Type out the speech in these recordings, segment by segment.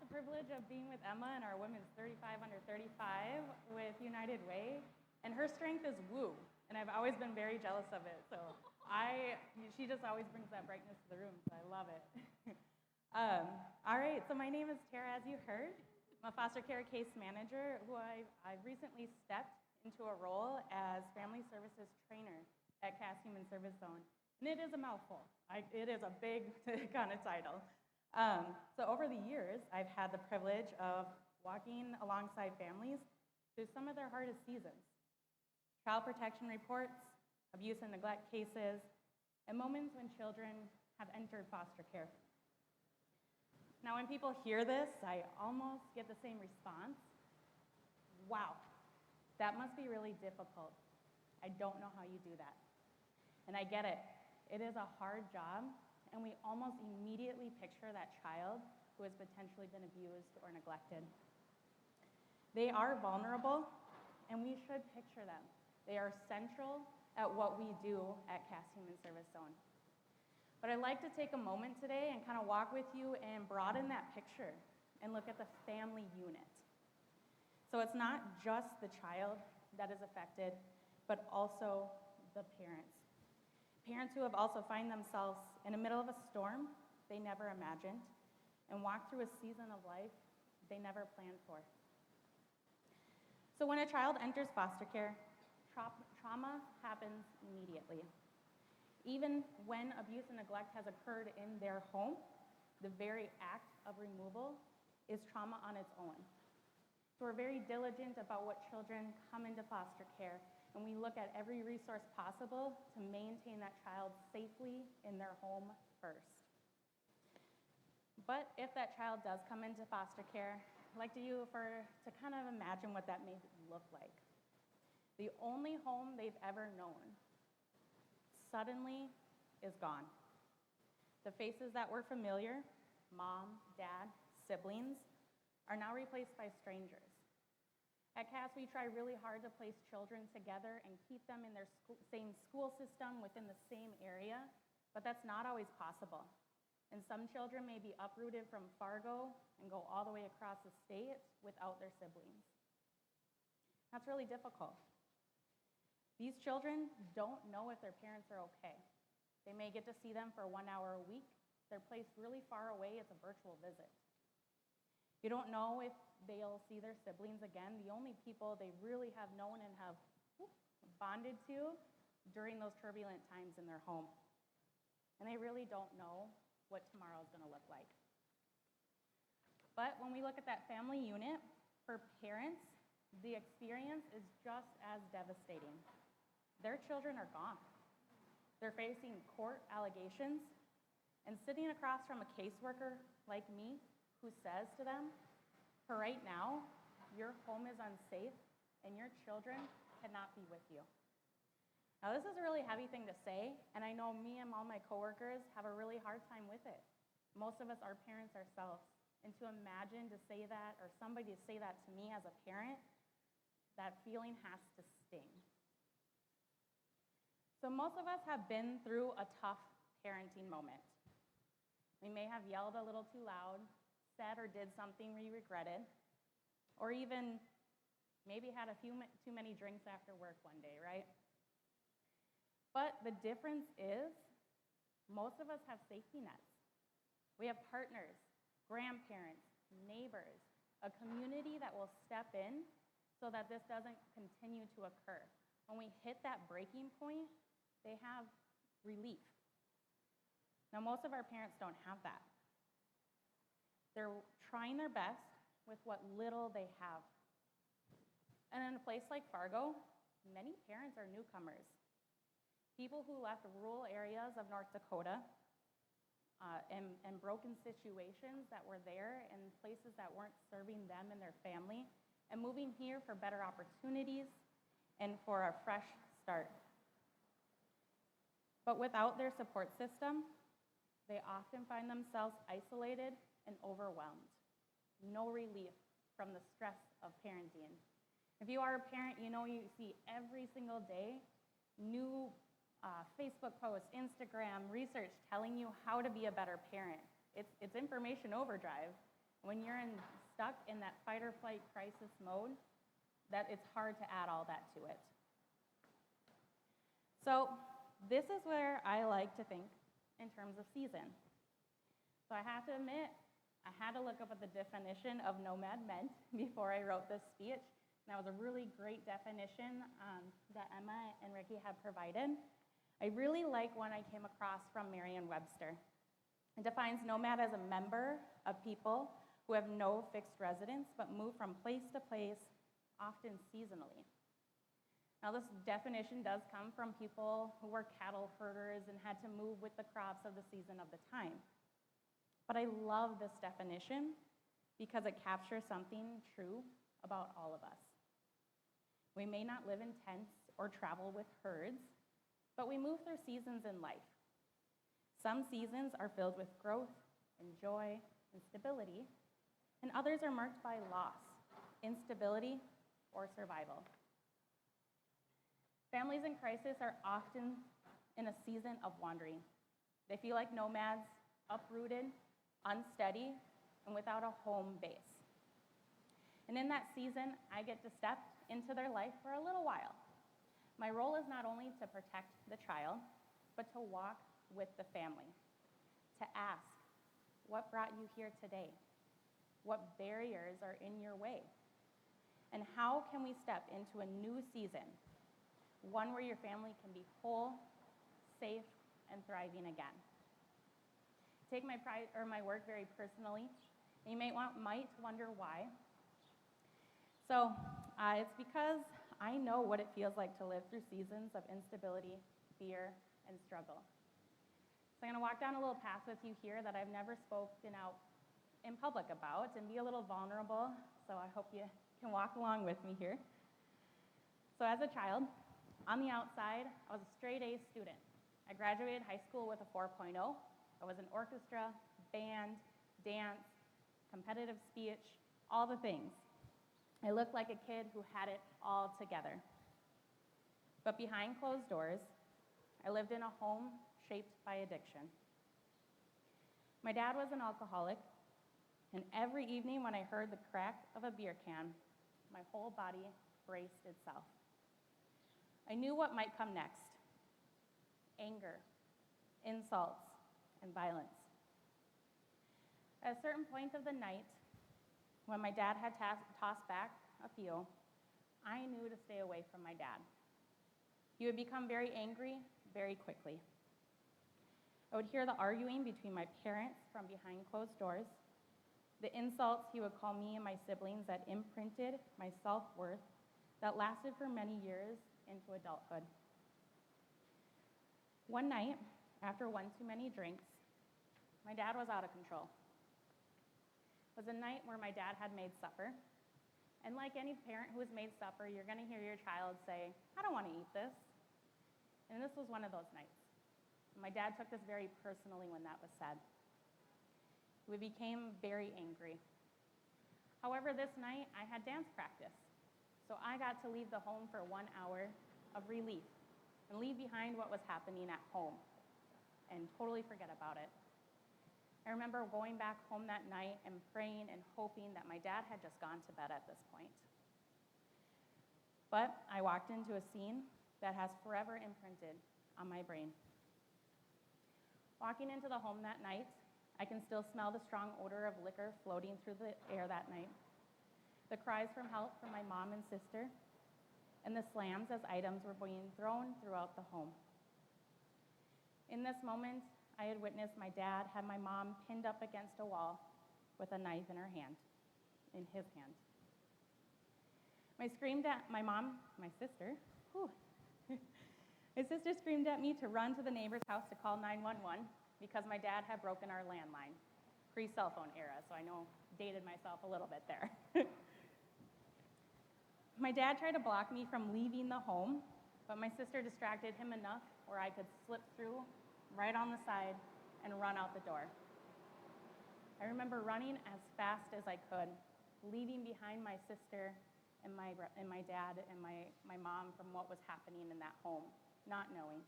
the privilege of being with Emma and our women's 35 under 35 with United Way, and her strength is woo, and I've always been very jealous of it. So she just always brings that brightness to the room, so I love it. All right, so my name is Tara, as you heard. I'm a foster care case manager who I've recently stepped into a role as family services trainer at Cass Human Service Zone, and it is a mouthful. It is a big kind of title. So over the years, I've had the privilege of walking alongside families through some of their hardest seasons. Child protection reports, abuse and neglect cases, and moments when children have entered foster care. Now, when people hear this, I almost get the same response. Wow, that must be really difficult. I don't know how you do that. And I get it. It is a hard job, and we almost immediately picture that child who has potentially been abused or neglected. They are vulnerable, and we should picture them. They are central at what we do at Cass Human Service Zone. But I'd like to take a moment today and kind of walk with you and broaden that picture and look at the family unit. So it's not just the child that is affected, but also the parents. Parents who have also find themselves in the middle of a storm they never imagined and walk through a season of life they never planned for. So when a child enters foster care, trauma happens immediately. Even when abuse and neglect has occurred in their home, the very act of removal is trauma on its own. So we're very diligent about what children come into foster care, and we look at every resource possible to maintain that child safely in their home first. But if that child does come into foster care, I'd like you to kind of imagine what that may look like. The only home they've ever known suddenly is gone. The faces that were familiar, mom, dad, siblings, are now replaced by strangers. At Cass, we try really hard to place children together and keep them in their same school system within the same area, but that's not always possible. And some children may be uprooted from Fargo and go all the way across the state without their siblings. That's really difficult. These children don't know if their parents are okay. They may get to see them for 1 hour a week. They're placed really far away. It's a virtual visit. You don't know if they'll see their siblings again. The only people they really have known and have bonded to during those turbulent times in their home. And they really don't know what tomorrow is going to look like. But when we look at that family unit, for parents, the experience is just as devastating. Their children are gone. They're facing court allegations, and sitting across from a caseworker like me who says to them, for right now, your home is unsafe and your children cannot be with you. Now, this is a really heavy thing to say, and I know me and all my coworkers have a really hard time with it. Most of us are parents ourselves, and to imagine to say that, or somebody to say that to me as a parent, that feeling has to sting. So most of us have been through a tough parenting moment. We may have yelled a little too loud, said or did something we regretted, or even maybe had a few too many drinks after work one day, right? But the difference is most of us have safety nets. We have partners, grandparents, neighbors, a community that will step in so that this doesn't continue to occur. When we hit that breaking point, they have relief. Now, most of our parents don't have that. They're trying their best with what little they have. And in a place like Fargo, many parents are newcomers. People who left rural areas of North Dakota and broken situations that were there and places that weren't serving them and their family, and moving here for better opportunities and for a fresh start. But without their support system, they often find themselves isolated and overwhelmed. No relief from the stress of parenting. If you are a parent, you know you see every single day new Facebook posts, Instagram, research telling you how to be a better parent. It's information overdrive. When you're stuck in that fight or flight crisis mode, that it's hard to add all that to it. So this is where I like to think in terms of season. So I have to admit, I had to look up what the definition of nomad meant before I wrote this speech. And that was a really great definition that Emma and Ricky have provided. I really like one I came across from Merriam-Webster. It defines nomad as a member of people who have no fixed residence but move from place to place, often seasonally. Now, this definition does come from people who were cattle herders and had to move with the crops of the season of the time. But I love this definition because it captures something true about all of us. We may not live in tents or travel with herds, but we move through seasons in life. Some seasons are filled with growth and joy and stability, and others are marked by loss, instability, or survival. Families in crisis are often in a season of wandering. They feel like nomads, uprooted, unsteady, and without a home base. And in that season, I get to step into their life for a little while. My role is not only to protect the child, but to walk with the family, to ask, what brought you here today? What barriers are in your way? And how can we step into a new season, one where your family can be whole, safe, and thriving again? Take my pride or my work very personally, and you might wonder why. So it's because I know what it feels like to live through seasons of instability, fear, and struggle. So I'm going to walk down a little path with you here that I've never spoken out in public about and be a little vulnerable, so I hope you can walk along with me here. So as a child, on the outside, I was a straight A student. I graduated high school with a 4.0. I was in orchestra, band, dance, competitive speech, all the things. I looked like a kid who had it all together. But behind closed doors, I lived in a home shaped by addiction. My dad was an alcoholic, and every evening when I heard the crack of a beer can, my whole body braced itself. I knew what might come next: anger, insults, and violence. At a certain point of the night, when my dad had tossed back a few, I knew to stay away from my dad. He would become very angry very quickly. I would hear the arguing between my parents from behind closed doors, the insults he would call me and my siblings that imprinted my self-worth that lasted for many years into adulthood. One night, after one too many drinks, my dad was out of control. It was a night where my dad had made supper, and like any parent who has made supper, you're going to hear your child say, "I don't want to eat this." And this was one of those nights. My dad took this very personally when that was said. We became very angry. However, this night I had dance practice, so I got to leave the home for 1 hour of relief and leave behind what was happening at home and totally forget about it. I remember going back home that night and praying and hoping that my dad had just gone to bed at this point. But I walked into a scene that has forever imprinted on my brain. Walking into the home that night, I can still smell the strong odor of liquor floating through the air that night, the cries for help from my mom and sister, and the slams as items were being thrown throughout the home. In this moment, I had witnessed my dad had my mom pinned up against a wall with a knife in his hand. My sister screamed at me to run to the neighbor's house to call 911 because my dad had broken our landline, pre-cell phone era, so I dated myself a little bit there. My dad tried to block me from leaving the home, but my sister distracted him enough where I could slip through right on the side and run out the door. I remember running as fast as I could, leaving behind my sister and my dad and my mom from what was happening in that home, not knowing.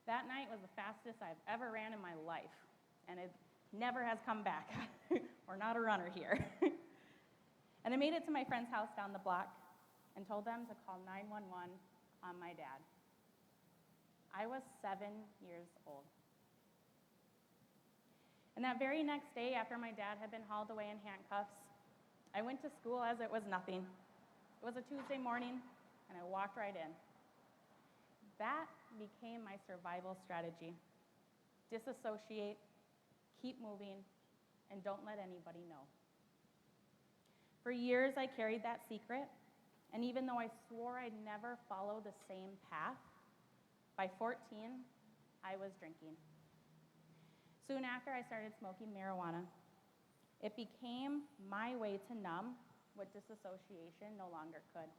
That night was the fastest I've ever ran in my life, and it never has come back. We're not a runner here. And I made it to my friend's house down the block and told them to call 911 on my dad. I was 7 years old. And that very next day, after my dad had been hauled away in handcuffs, I went to school as it was nothing. It was a Tuesday morning, and I walked right in. That became my survival strategy. Disassociate, keep moving, and don't let anybody know. For years, I carried that secret, and even though I swore I'd never follow the same path, by 14, I was drinking. Soon after, I started smoking marijuana. It became my way to numb what disassociation no longer could.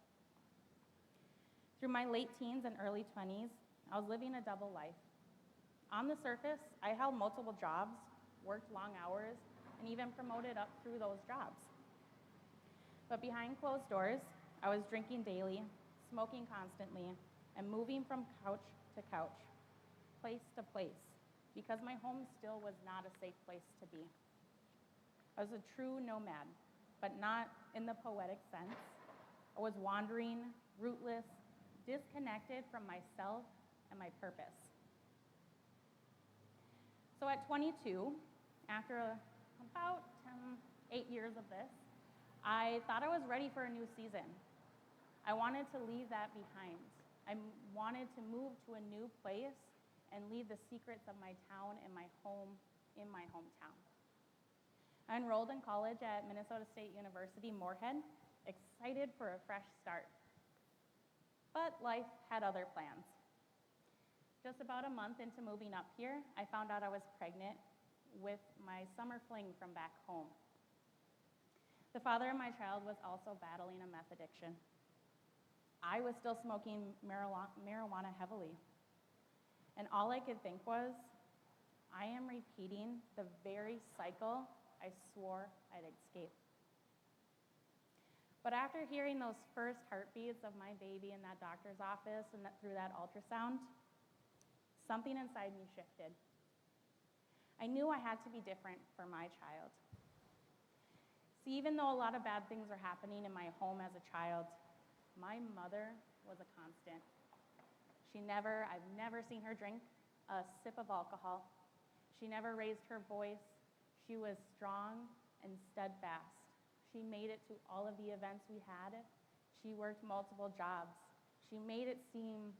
Through my late teens and early 20s, I was living a double life. On the surface, I held multiple jobs, worked long hours, and even promoted up through those jobs. But behind closed doors, I was drinking daily, smoking constantly, and moving from couch to couch, place to place, because my home still was not a safe place to be. I was a true nomad, but not in the poetic sense. I was wandering, rootless, disconnected from myself and my purpose. So at 22, after about 8 years of this, I thought I was ready for a new season. I wanted to leave that behind. I wanted to move to a new place and leave the secrets of my town and my home in my hometown. I enrolled in college at Minnesota State University, Moorhead, excited for a fresh start. But life had other plans. Just about a month into moving up here, I found out I was pregnant with my summer fling from back home. The father of my child was also battling a meth addiction. I was still smoking marijuana heavily. And all I could think was, I am repeating the very cycle I swore I'd escape. But after hearing those first heartbeats of my baby in that doctor's office and through that ultrasound, something inside me shifted. I knew I had to be different for my child. See, even though a lot of bad things were happening in my home as a child, my mother was a constant. I've never seen her drink a sip of alcohol. She never raised her voice. She was strong and steadfast. She made it to all of the events we had. She worked multiple jobs. She made it seem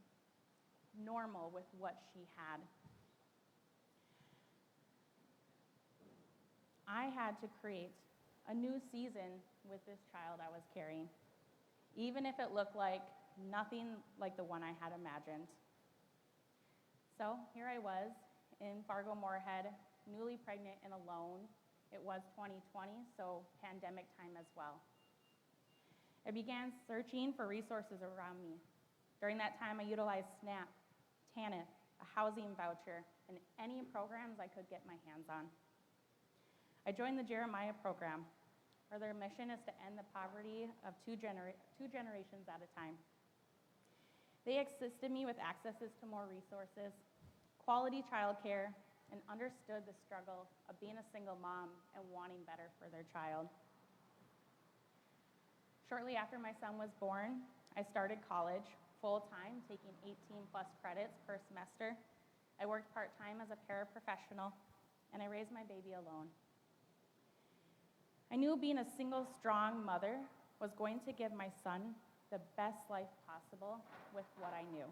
normal with what she had. I had to create a new season with this child I was carrying, even if it looked like nothing like the one I had imagined. So here I was in Fargo, Moorhead, newly pregnant and alone. It was 2020, so pandemic time as well. I began searching for resources around me. During that time, I utilized SNAP, TANF, a housing voucher, and any programs I could get my hands on. I joined the Jeremiah program, where their mission is to end the poverty of two generations at a time. They assisted me with accesses to more resources, quality childcare, and understood the struggle of being a single mom and wanting better for their child. Shortly after my son was born, I started college full-time, taking 18 plus credits per semester. I worked part-time as a paraprofessional, and I raised my baby alone. I knew being a single, strong mother was going to give my son the best life possible with what I knew.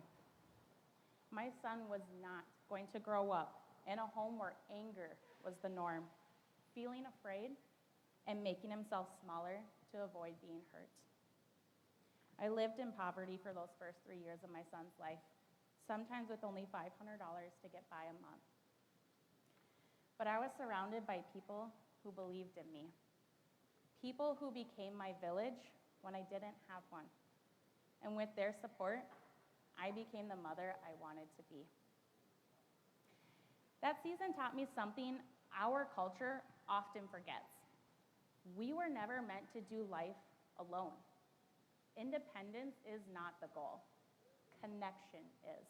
My son was not going to grow up in a home where anger was the norm, feeling afraid and making himself smaller to avoid being hurt. I lived in poverty for those first 3 years of my son's life, sometimes with only $500 to get by a month. But I was surrounded by people who believed in me, people who became my village when I didn't have one. And with their support, I became the mother I wanted to be. That season taught me something our culture often forgets. We were never meant to do life alone. Independence is not the goal. Connection is.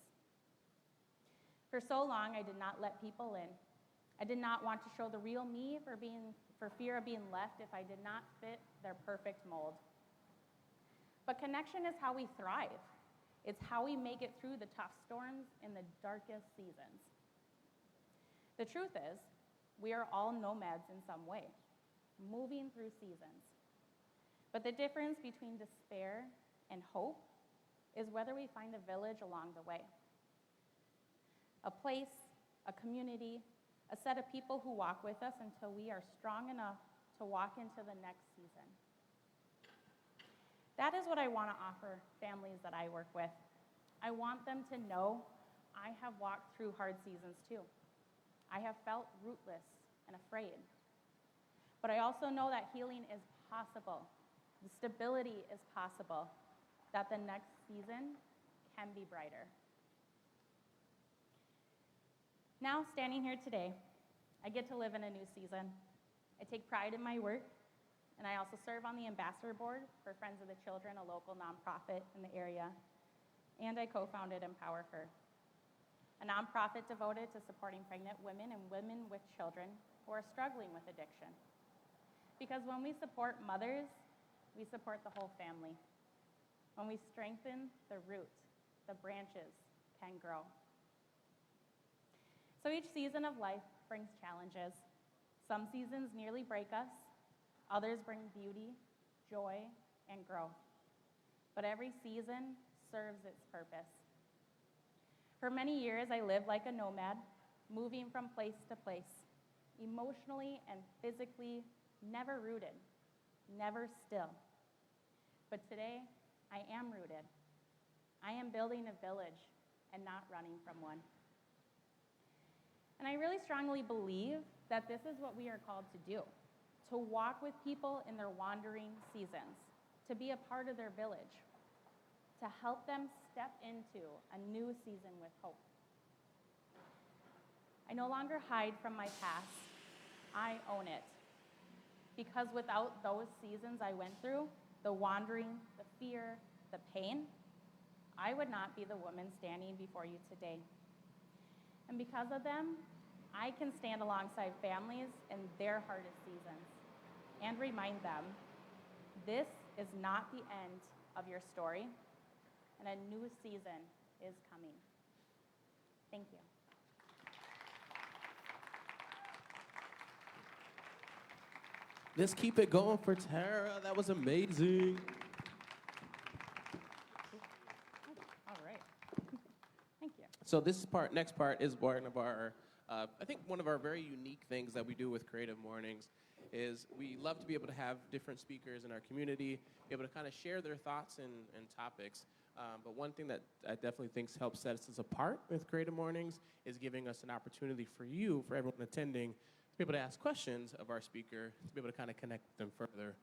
For so long, I did not let people in. I did not want to show the real me for fear of being left if I did not fit their perfect mold. But connection is how we thrive. It's how we make it through the tough storms in the darkest seasons. The truth is, we are all nomads in some way, moving through seasons. But the difference between despair and hope is whether we find a village along the way. A place, a community, a set of people who walk with us until we are strong enough to walk into the next season. That is what I want to offer families that I work with. I want them to know I have walked through hard seasons too. I have felt rootless and afraid. But I also know that healing is possible. The stability is possible. That the next season can be brighter. Now, standing here today, I get to live in a new season. I take pride in my work, and I also serve on the ambassador board for Friends of the Children, a local nonprofit in the area, and I co-founded Empower Her, a nonprofit devoted to supporting pregnant women and women with children who are struggling with addiction. Because when we support mothers, we support the whole family. When we strengthen the root, the branches can grow. So each season of life brings challenges. Some seasons nearly break us. Others bring beauty, joy, and growth. But every season serves its purpose. For many years, I lived like a nomad, moving from place to place, emotionally and physically never rooted, never still. But today, I am rooted. I am building a village and not running from one. And I really strongly believe that this is what we are called to do, to walk with people in their wandering seasons, to be a part of their village, to help them step into a new season with hope. I no longer hide from my past. I own it. Because without those seasons I went through, the wandering, the fear, the pain, I would not be the woman standing before you today. And because of them, I can stand alongside families in their hardest seasons and remind them, this is not the end of your story, and a new season is coming. Thank you. Let's keep it going for Tara. That was amazing. All right. Thank you. So next part is one of our, I think one of our very unique things that we do with Creative Mornings is we love to be able to have different speakers in our community, be able to kind of share their thoughts and topics. But one thing that I definitely think helps set us apart with Creative Mornings is giving us an opportunity for you, for everyone attending, to be able to ask questions of our speaker, to be able to kind of connect with them further.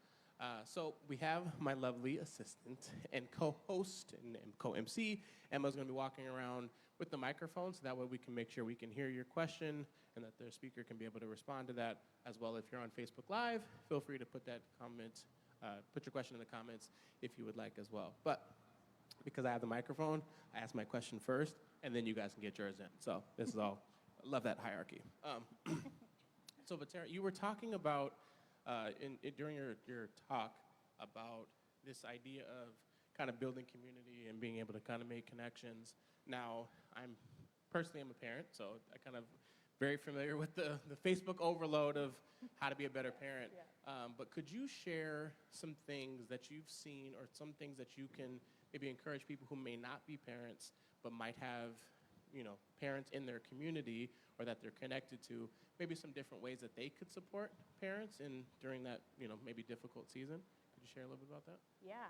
So we have my lovely assistant and co-host and co-MC. Emma's going to be walking around with the microphone, so that way we can make sure we can hear your question and that the speaker can be able to respond to that as well. If you're on Facebook Live, feel free to put that comment, put your question in the comments if you would like as well. But because I have the microphone, I ask my question first, and then you guys can get yours in. So this is all, I love that hierarchy. So, Tara, you were talking about, during your talk, about this idea of kind of building community and being able to kind of make connections. Now, I'm a parent, so I kind of very familiar with the Facebook overload of how to be a better parent. Yeah. But could you share some things that you've seen or some things that you can maybe encourage people who may not be parents but might have, parents in their community or that they're connected to, maybe some different ways that they could support parents during that, maybe difficult season? Could you share a little bit about that? Yeah.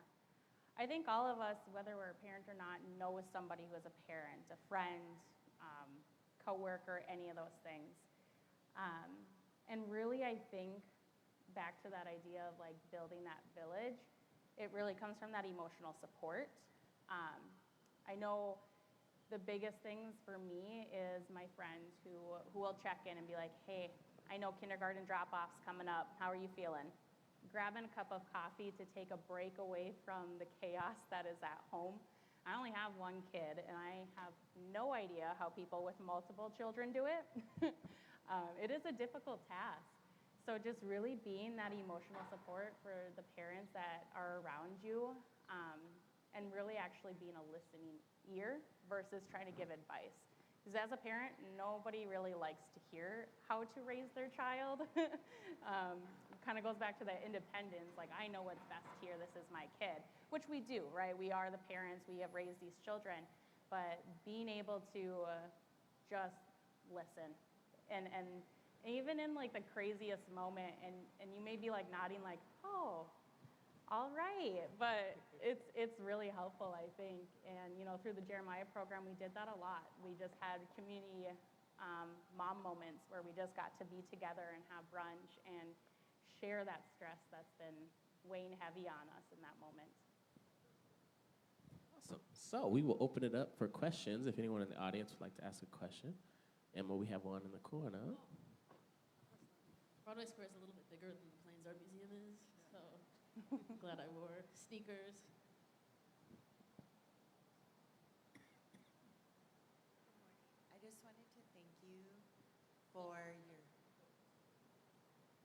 I think all of us, whether we're a parent or not, know somebody who is a parent, a friend, coworker, any of those things. And really, I think back to that idea of like building that village, it really comes from that emotional support. I know the biggest things for me is my friends who will check in and be like, hey, I know kindergarten drop-off's coming up. How are you feeling? Grabbing a cup of coffee to take a break away from the chaos that is at home. I only have one kid, and I have no idea how people with multiple children do it. It is a difficult task. So just really being that emotional support for the parents that are around you, and really actually being a listening ear versus trying to give advice. Because as a parent, nobody really likes to hear how to raise their child. Kind of goes back to that independence, like I know what's best here, this is my kid, which we do, right? We are the parents, we have raised these children, but being able to just listen. And even in like the craziest moment, and you may be like nodding like, oh, all right, but it's really helpful, I think. And through the Jeremiah program, we did that a lot. We just had community mom moments where we just got to be together and have brunch and share that stress that's been weighing heavy on us in that moment. Awesome. So we will open it up for questions if anyone in the audience would like to ask a question. Emma, we have one in the corner. Broadway Square is a little bit bigger than the Plains Art Museum is, so I'm glad I wore sneakers. I just wanted to thank you for your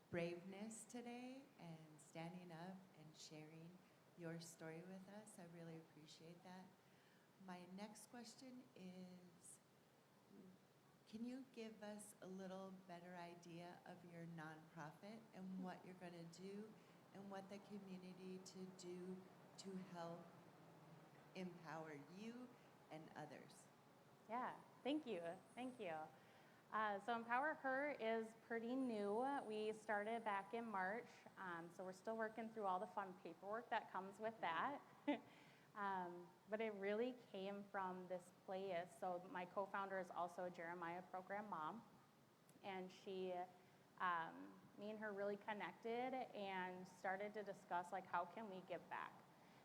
braveness today and standing up and sharing your story with us. I really appreciate that. My next question is, can you give us a little better idea of your nonprofit and what you're going to do and what the community to do to help empower you and others? Yeah, thank you. So Empower Her is pretty new. We started back in March, so we're still working through all the fun paperwork that comes with that. But it really came from this place. So my co-founder is also a Jeremiah program mom, and me and her really connected and started to discuss like how can we give back.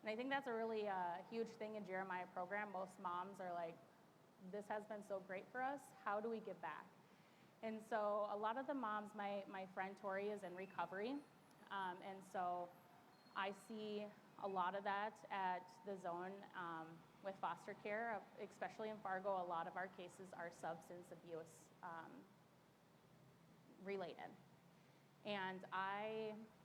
And I think that's a really huge thing in Jeremiah program. Most moms are like, this has been so great for us. How do we give back? And so a lot of the moms, my friend Tori is in recovery, and so I see a lot of that at the zone with foster care, especially in Fargo. A lot of our cases are substance abuse related. And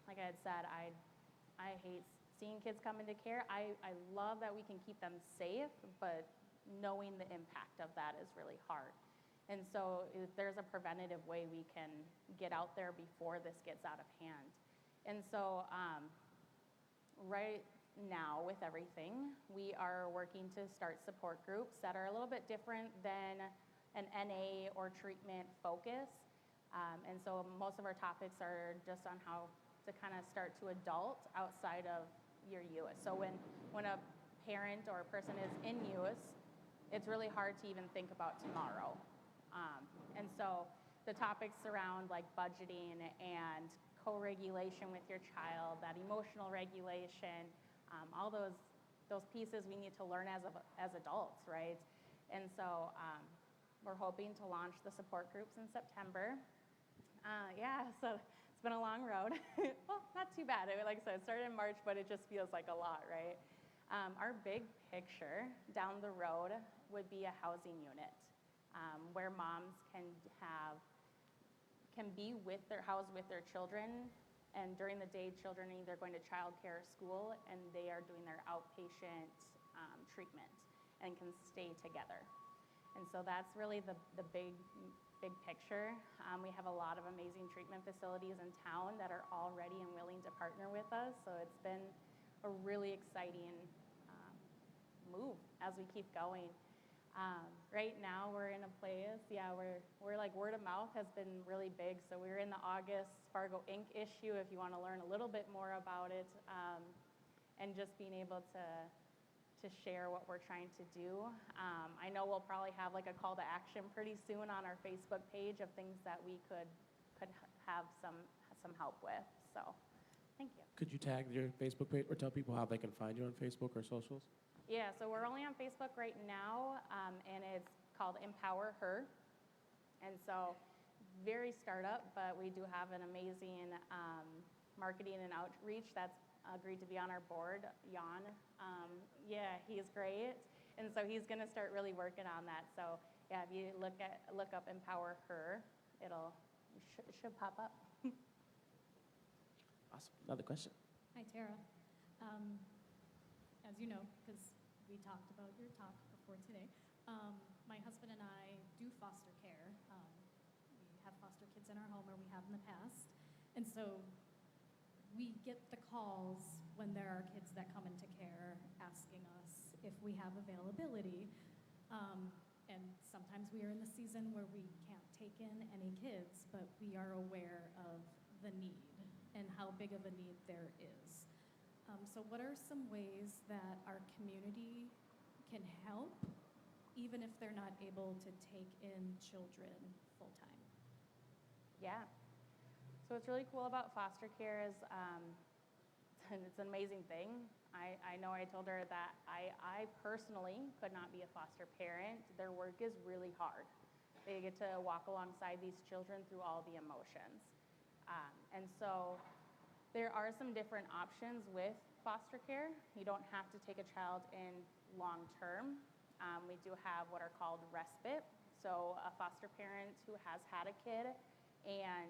like I had said, I hate seeing kids come into care. I love that we can keep them safe, but knowing the impact of that is really hard. And so if there's a preventative way we can get out there before this gets out of hand. And so right now with everything, we are working to start support groups that are a little bit different than an NA or treatment focus. And so most of our topics are just on how to kind of start to adult outside of your US. So when a parent or a person is in US, it's really hard to even think about tomorrow. And so the topics around like budgeting and co-regulation with your child, that emotional regulation, all those pieces we need to learn as adults, right? And so we're hoping to launch the support groups in September. So it's been a long road. Well, not too bad. Like I said, it started in March, but it just feels like a lot, right? Our big picture down the road would be a housing unit where moms can be housed with their children, and during the day, children are either going to childcare or school, and they are doing their outpatient treatment and can stay together. And so that's really the big picture. We have a lot of amazing treatment facilities in town that are all ready and willing to partner with us, so it's been a really exciting move as we keep going. Right now we're in a place, we're like word of mouth has been really big. So we were in the August Fargo Inc. issue if you want to learn a little bit more about it, and just being able to share what we're trying to do. I know we'll probably have like a call to action pretty soon on our Facebook page of things that we could have some help with. So thank you. Could you tag your Facebook page or tell people how they can find you on Facebook or socials? Yeah, so we're only on Facebook right now, and it's called Empower Her. And so very startup, but we do have an amazing marketing and outreach that's agreed to be on our board, Jan. He's great. And so he's going to start really working on that. So yeah, if you look up Empower Her, it should pop up. Awesome. Another question. Hi, Tara. As you know, because we talked about your talk before today, my husband and I do foster care. We have foster kids in our home, or we have in the past. And so we get the calls when there are kids that come into care asking us if we have availability. And sometimes we are in the season where we can't take in any kids, but we are aware of the need and how big of a need there is. So what are some ways that our community can help, even if they're not able to take in children full-time? Yeah. So what's really cool about foster care is it's an amazing thing. I know I told her that I personally could not be a foster parent. Their work is really hard. They get to walk alongside these children through all the emotions. And so there are some different options with foster care. You don't have to take a child in long term. We do have what are called respite. So a foster parent who has had a kid and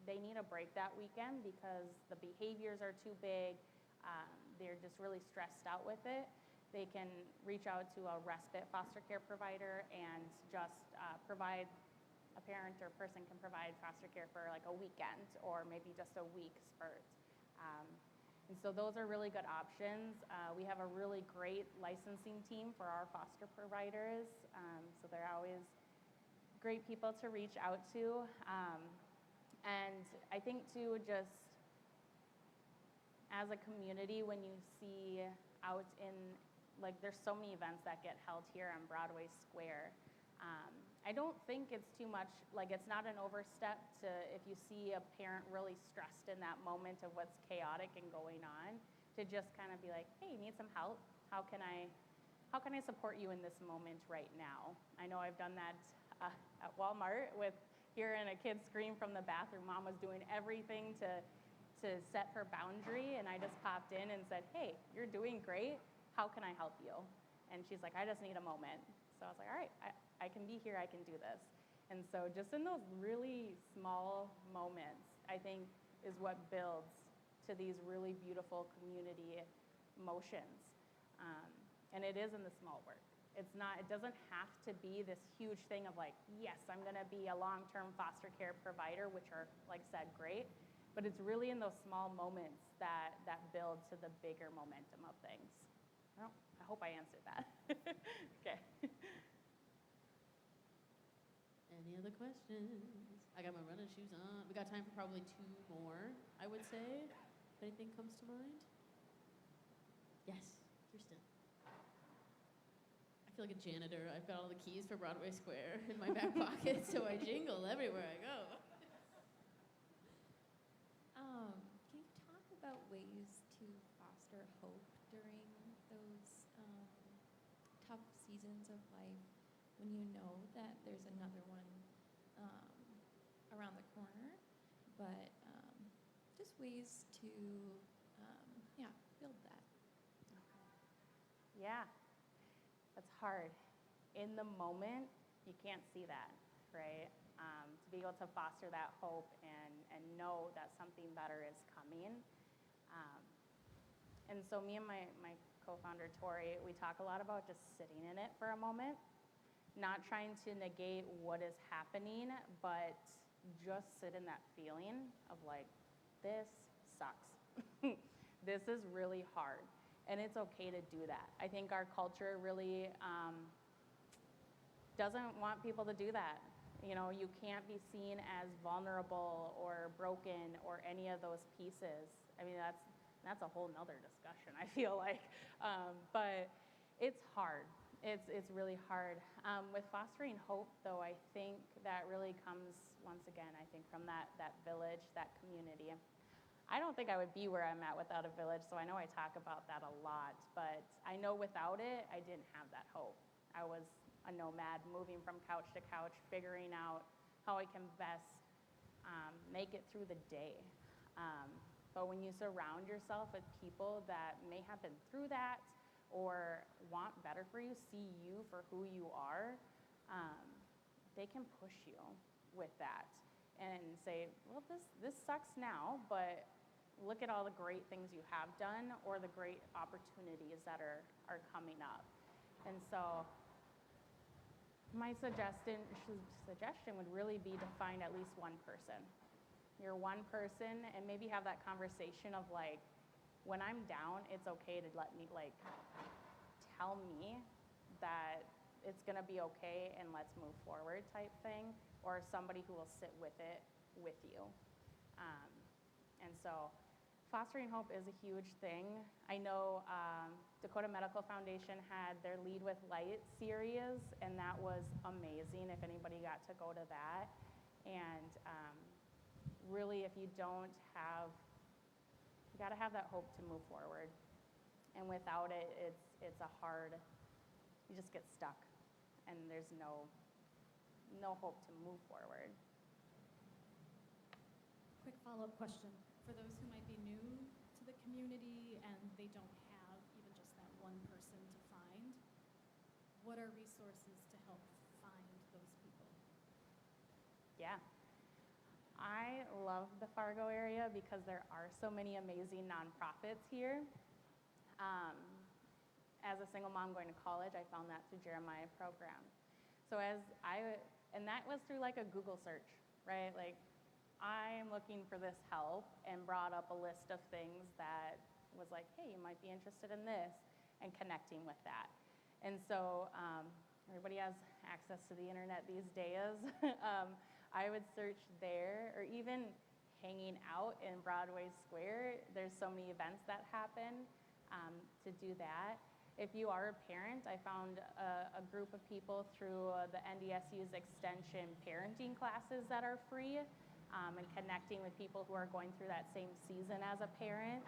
they need a break that weekend because the behaviors are too big, they're just really stressed out with it, they can reach out to a respite foster care provider and just provide, a parent or person can provide foster care for like a weekend or maybe just a week spurt. And so those are really good options. We have a really great licensing team for our foster providers, so they're always great people to reach out to. And I think too, just as a community, when you see out in, like there's so many events that get held here on Broadway Square. I don't think it's too much, like it's not an overstep to, if you see a parent really stressed in that moment of what's chaotic and going on, to just kind of be like, hey, you need some help? How can I support you in this moment right now? I know I've done that at Walmart with hearing a kid scream from the bathroom. Mom was doing everything to set her boundary, and I just popped in and said, hey, you're doing great. How can I help you? And she's like, I just need a moment. So I was like, all right, I can be here, I can do this. And so just in those really small moments, I think is what builds to these really beautiful community emotions. And it is in the small work. It doesn't have to be this huge thing of like, yes, I'm gonna be a long-term foster care provider, which are, like I said, great. But it's really in those small moments that build to the bigger momentum of things. Well, I hope I answered that. Okay. Any other questions? I got my running shoes on. We got time for probably 2 more, I would say. If anything comes to mind? Yes, Kirsten. I feel like a janitor. I've got all the keys for Broadway Square in my back pocket, so I jingle everywhere I go. Can you talk about ways to foster hope during those tough seasons of life when you know that there's another one around the corner, but just ways to, build that? Yeah, that's hard. In the moment, you can't see that, right? To be able to foster that hope and know that something better is coming. And so me and my co-founder, Tori, we talk a lot about just sitting in it for a moment, not trying to negate what is happening, but just sit in that feeling of like, this sucks. This is really hard. And it's okay to do that. I think our culture really doesn't want people to do that. You know, you can't be seen as vulnerable or broken or any of those pieces. I mean, that's a whole nother discussion, I feel like. But it's hard. It's really hard. With fostering hope, though, I think that really comes, once again, I think from that village, that community. I don't think I would be where I'm at without a village, so I know I talk about that a lot, but I know without it, I didn't have that hope. I was a nomad, moving from couch to couch, figuring out how I can best make it through the day. But when you surround yourself with people that may have been through that or want better for you, see you for who you are, they can push you with that and say, well, this sucks now, but look at all the great things you have done or the great opportunities that are coming up. And so my suggestion would really be to find at least one person. Your one person, and maybe have that conversation of like, when I'm down, it's okay to let me, like, tell me that it's gonna be okay and let's move forward type thing, or somebody who will sit with it with you. And so fostering hope is a huge thing. I know Dakota Medical Foundation had their Lead with Light series, and that was amazing if anybody got to go to that. And really, if you don't have, you gotta have that hope to move forward. And without it, it's a hard, you just get stuck and there's no hope to move forward. Quick follow-up question. For those who might be new to the community and they don't have even just that one person to find, what are resources to help find those people? Yeah. I love the Fargo area because there are so many amazing nonprofits here. As a single mom going to college, I found that through Jeremiah program. So and that was through like a Google search, right? Like, I'm looking for this help and brought up a list of things that was like, hey, you might be interested in this, and connecting with that. And so everybody has access to the internet these days. I would search there, or even hanging out in Broadway Square. There's so many events that happen to do that. If you are a parent, I found a group of people through the NDSU's extension parenting classes that are free, and connecting with people who are going through that same season as a parent.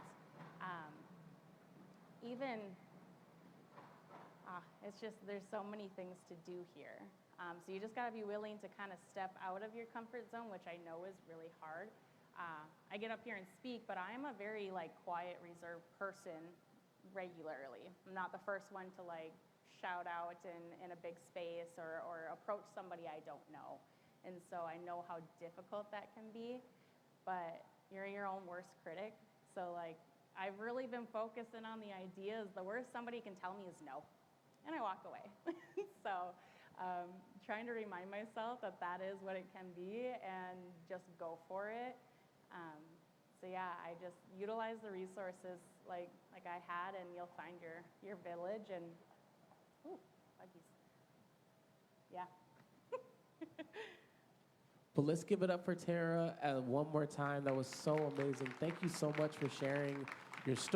It's just, there's so many things to do here. So you just gotta be willing to kind of step out of your comfort zone, which I know is really hard. I get up here and speak, but I'm a very like quiet, reserved person regularly. I'm not the first one to like shout out in a big space or approach somebody I don't know. And so I know how difficult that can be, but you're your own worst critic. So like, I've really been focusing on the ideas. The worst somebody can tell me is no, and I walk away. So trying to remind myself that that is what it can be and just go for it. So yeah, I just utilize the resources like I had, and you'll find your village. And ooh, buggies. Yeah. But let's give it up for Tara one more time. That was so amazing. Thank you so much for sharing your story.